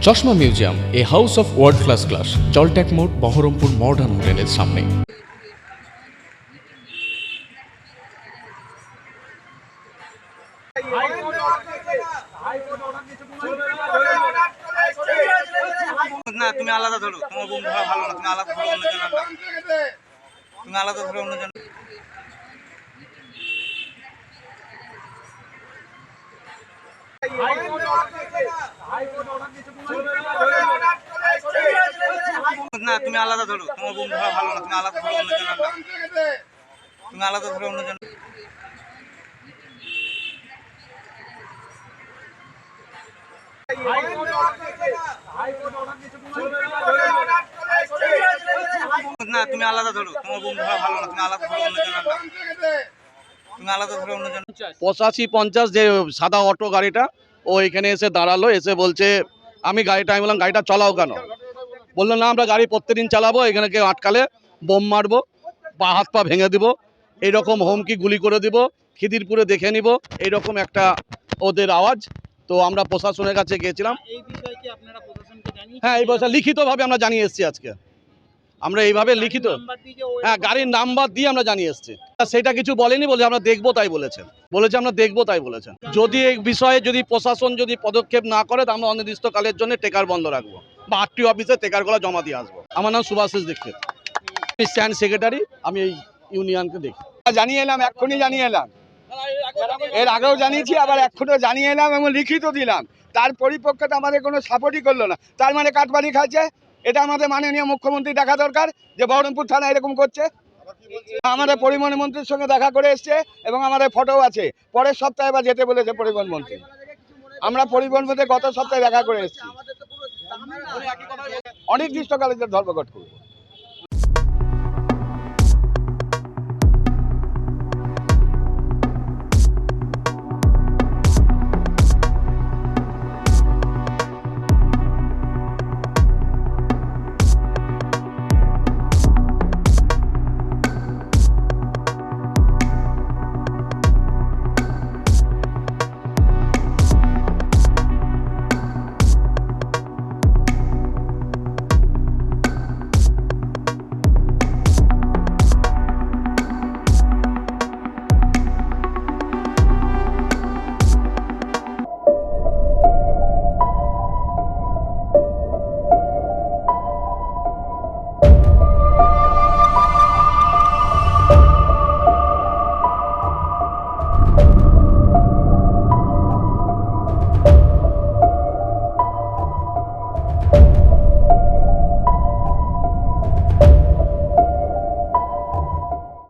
চশমা museum, a house of world class, জলট্যাক মোড়, বহরমপুর মডার্ন হোটেলের সামনে। না, তুমি আলাদা ধরো, তোমার বুম ধরা ভালো না, তুমি আলাদা ধরো, তুমি আলাদা ধরো অন্যজন। না, তুমি আলাদা ধরো, তোমার বুম ধরা ভালো না, তুমি আলাদা ধরো অন্যজন, তুমি আলাদা ধরো অন্যজন। না, তুমি আলাদা ধরো, তোমার বুম ধরা ভালো না, তুমি আলাদা ধরো অন্যজন, তুমি আলাদা ধরো অন্যজন। 85-50 যে সাদা অটো গাড়িটা, ও এখানে এসে দাঁড়ালো, এসে বলছে আমি বললাম গাড়িটা চালাও কেন? বললো না, আমরা গাড়ি প্রত্যেকদিন চালাবো, এখানে কেউ আটকালে বোম মারবো, হাত পা ভেঙে দিব, এইরকম হুমকি, গুলি করে দিব, খিদিরপুরে দেখে নিব, এইরকম একটা ওদের আওয়াজ। তো আমরা প্রশাসনের কাছে গিয়েছিলাম। হ্যাঁ, এই বছর লিখিতভাবে আমরা জানিয়ে এসেছি আজকে। আমরা এইভাবে লিখিত, হ্যাঁ, গাড়ির নাম্বার দিয়ে আমরা জানিয়ে এসেছি। সেটা কিছু বলেনি, বলে আমরা দেখবো তাই বলেছেন, আমরা দেখবো তাই বলেছেন। যদি এই বিষয়ে যদি প্রশাসন যদি পদক্ষেপ না করে, তো আমরা অনির্দিষ্টকালের জন্য টেকার বন্ধ রাখবো বা আরটিও অফিসে টেকারগুলো জমা দিয়ে আসবো। আমার নাম সুভাষিস দীক্ষিত, আমি স্ট্যান্ড সেক্রেটারি, আমি এই ইউনিয়নকে দেখি। জানিয়ে এলাম, এক্ষুনি জানিয়ে এলাম, এর আগেও জানিয়েছি, আবার এক্ষুনিও জানিয়ে এলাম এবং লিখিত দিলাম। তার পরিপক্ষে আমাদের কোনো সাপোর্টই করলো না। তার মানে কাটবানি খাচ্ছে। এটা আমাদের মাননীয় মুখ্যমন্ত্রী দেখা দরকার যে বহরমপুর থানা এরকম করছে। আমাদের পরিবহন মন্ত্রীর সঙ্গে দেখা করে এসছে এবং আমাদের ফটো আছে। পরের সপ্তাহে আবার যেতে বলেছে পরিবহন মন্ত্রী। আমরা পরিবহন মন্ত্রী গত সপ্তাহে দেখা করে এসেছি, অনির্দিষ্টকালের ধর্মঘট করব।